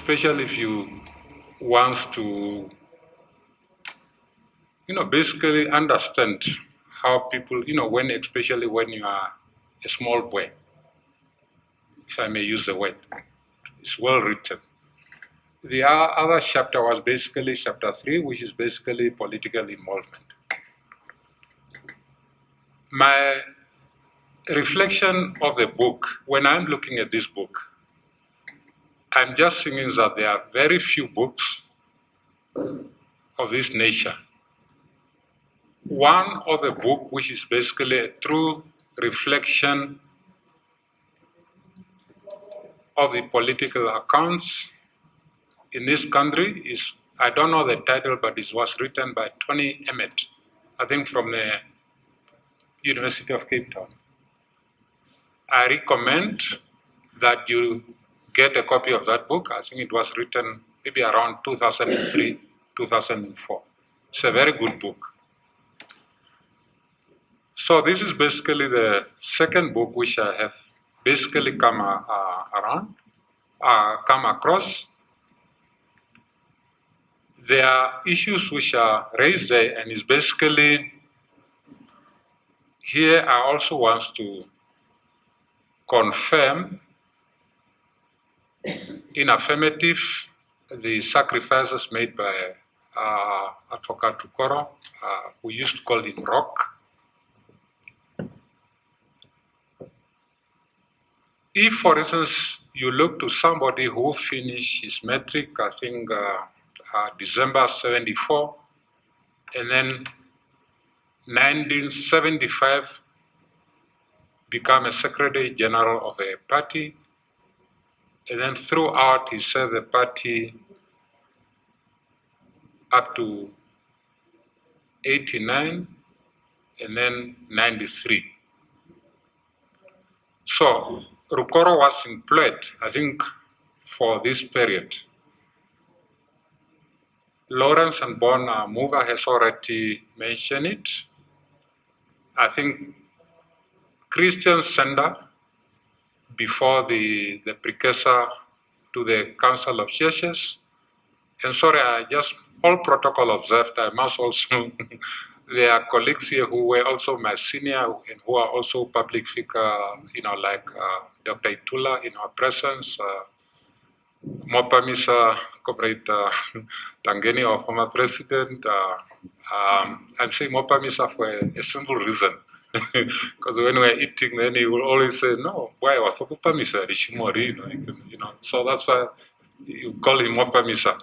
especially if you want to, basically understand how people, especially when you are a small boy, if I may use the word, it's well written. The other chapter was basically chapter 3, which is basically political involvement. My reflection of the book, when I'm looking at this book, I'm just thinking that there are very few books of this nature. One of the book, which is basically a true reflection of the political accounts in this country, is, I don't know the title, but it was written by Tony Emmett, I think from the University of Cape Town. I recommend that you get a copy of that book. I think it was written maybe around 2003, 2004. It's a very good book. So this is basically the second book which I have basically come across. There are issues which are raised there, and it's basically, here I also want to confirm in affirmative the sacrifices made by Advocate Rukoro, we used to call him Rock. If, for instance, you look to somebody who finished his metric, I think December 74, and then 1975 become a Secretary General of a party, and then throughout he served the party up to 89 and then 93. So Rukoro was employed, I think, for this period. Lawrence and Bon Muga has already mentioned it. I think Christian Sender, before the precursor to the Council of Churches, and sorry, I just, all protocol observed, I must also, there are colleagues here who were also my senior and who are also public figure, like Dr. Itula in our presence, Mopamisa, Comrade Tangeni, our former president. I'm saying Mopamisa for a simple reason. Because when we're eating, then he will always say, no, why was Mopamisa? So that's why you call him Mopamisa.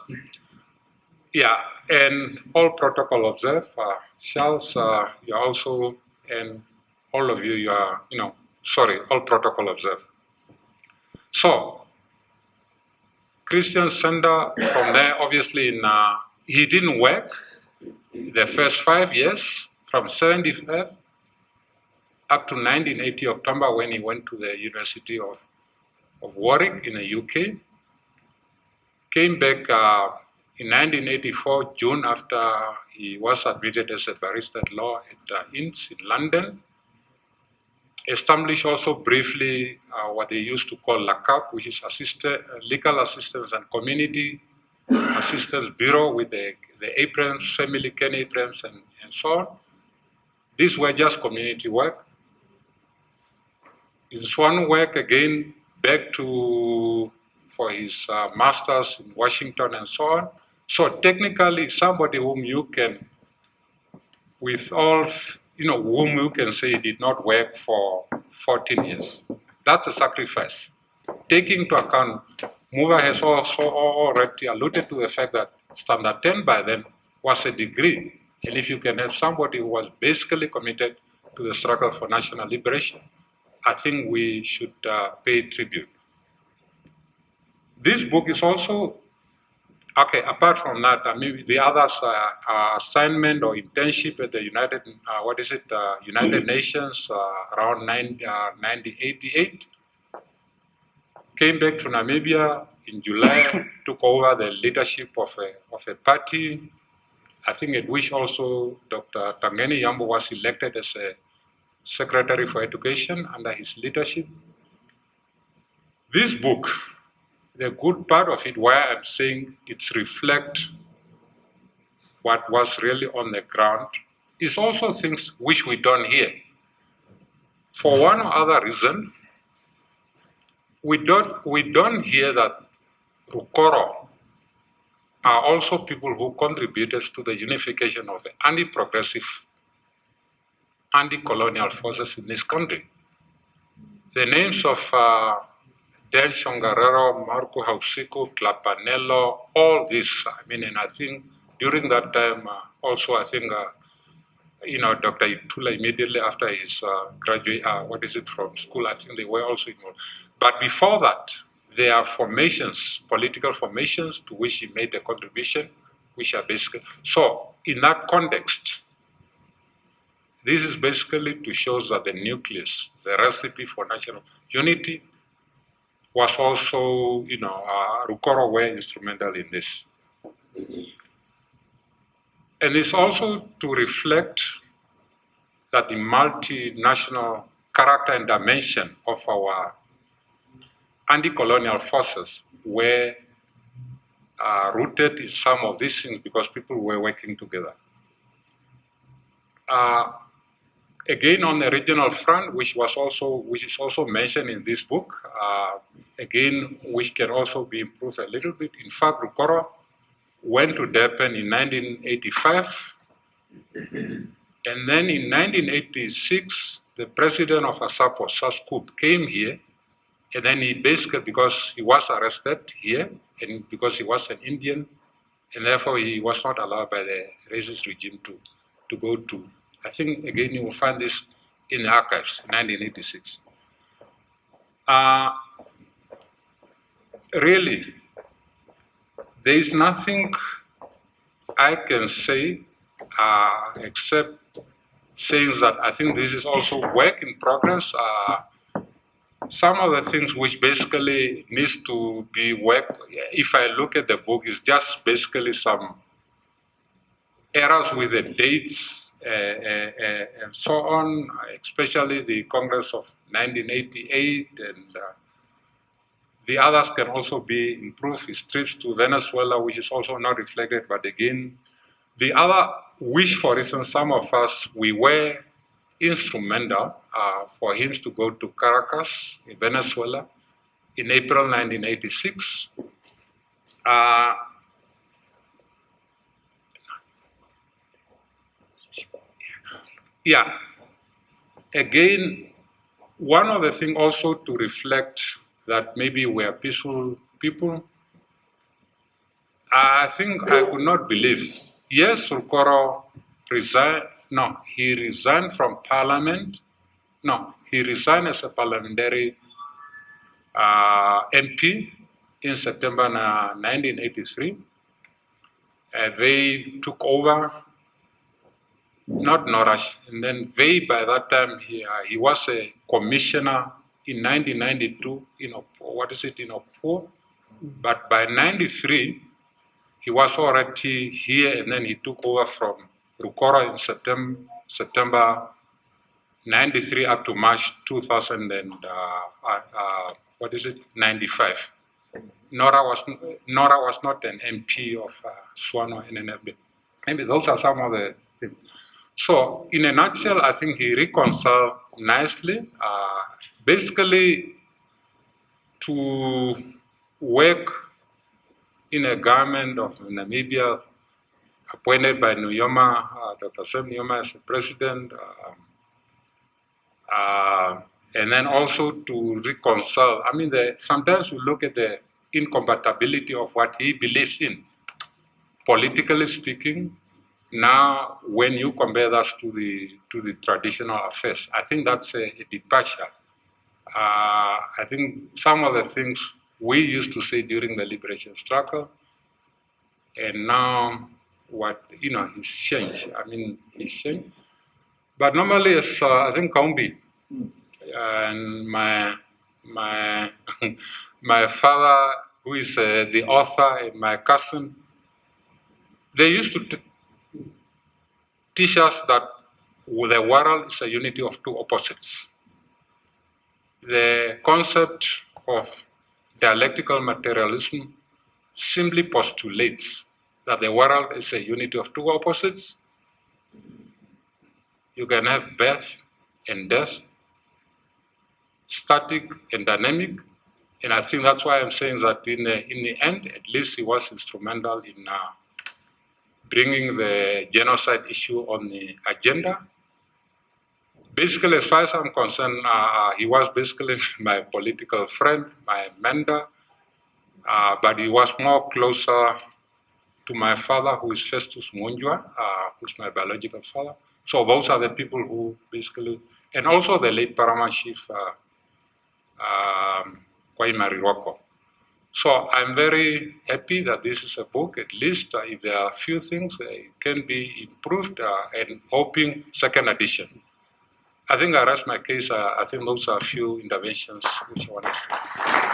Yeah, and all protocol observed. Charles, you're also, and all of you, you are, all protocol observed. So, Christian Sender, from there, obviously, he didn't work the first 5 years, from 75 up to 1980 October, when he went to the University of Warwick in the UK. Came back in 1984, June, after he was admitted as a barrister at law at Inns in London. Established also briefly what they used to call LACAP, which is Legal Assistance and Community Assistance Bureau, with the aprons, family care aprons, and so on. These were just community work. In SWANU work, again, back for his master's in Washington and so on. So technically, somebody whom you can, with all, whom you can say did not work for 14 years. That's a sacrifice. Taking into account, Muga has also already alluded to the fact that Standard 10 by then was a degree. And if you can have somebody who was basically committed to the struggle for national liberation, I think we should pay tribute. This book is also, okay, apart from that, maybe the others are assignment or internship at the United Nations around 1988. Came back to Namibia in July, took over the leadership of a party, I think at which also Dr. Tangeni Yambo was elected as a Secretary for Education under his leadership. This book the good part of it, why I'm saying it's reflect what was really on the ground, is also things which we don't hear. For one or other reason, we don't hear that Rukoro are also people who contributed to the unification of the anti-progressive, anti-colonial forces in this country. The names of Del Shongarero, Marco Hausico, Clapanello, all this, and I think during that time, also I think, Dr. Itula immediately after his from school, I think they were also involved. But before that, there are formations, political formations to which he made a contribution, which are basically, so in that context, this is basically to show that the nucleus, the recipe for national unity, was also, Rukoro were instrumental in this. And it's also to reflect that the multinational character and dimension of our anti-colonial forces were rooted in some of these things because people were working together. Again, on the regional front, which is also mentioned in this book, again, which can also be improved a little bit. In fact, Rukoro went to Durban in 1985, and then in 1986, the president of ASAPO, Sascoop, came here, and then he basically, because he was arrested here, and because he was an Indian, and therefore he was not allowed by the racist regime to go to, I think, again, you will find this in the archives, 1986. Really, there is nothing I can say except saying that I think this is also work in progress. Some of the things which basically needs to be worked, if I look at the book, is just basically some errors with the dates and so on, especially the Congress of 1988, and the others can also be improved. His trips to Venezuela, which is also not reflected, but again, the other, which for instance, some of us, we were instrumental for him to go to Caracas in Venezuela in April 1986. Again, one of the things also to reflect that maybe we are peaceful people, I think I could not believe. Yes, Rukoro resigned. No, he resigned from parliament. No, he resigned as a parliamentary MP in September 1983. They took over, not Norash, and then they, by that time, he was a commissioner in 1992 in Oppo, but by 93, he was already here, and then he took over from Rukoro in September 93 up to March 95. Nora was not an MP of SWANU and NFD. Maybe those are some of the things. So, in a nutshell, I think he reconciled nicely, basically to work in a government of Namibia, appointed by Nuyoma, Dr. Sam Nuyoma as the president, and then also to reconcile. Sometimes we look at the incompatibility of what he believes in, politically speaking. Now, when you compare that to the traditional affairs, I think that's a departure. I think some of the things we used to say during the liberation struggle, and now he's changed. He's changed. But normally, it's, I think Kaumbi and my my father, who is the author, and my cousin, they used to teach us that the world is a unity of two opposites. The concept of dialectical materialism simply postulates that the world is a unity of two opposites. You can have birth and death, static and dynamic, and I think that's why I'm saying that in the end, at least he was instrumental in bringing the genocide issue on the agenda. Basically, as far as I'm concerned, he was basically my political friend, my mentor, but he was more closer to my father, who is Festus Munjwa, who's my biological father. So those are the people who basically, and also the late Paramount Chief, Vekuii Rukoro. So I'm very happy that this is a book. At least if there are a few things, it can be improved, and hoping second edition. I think I rest my case. I think those are a few interventions which I want to say.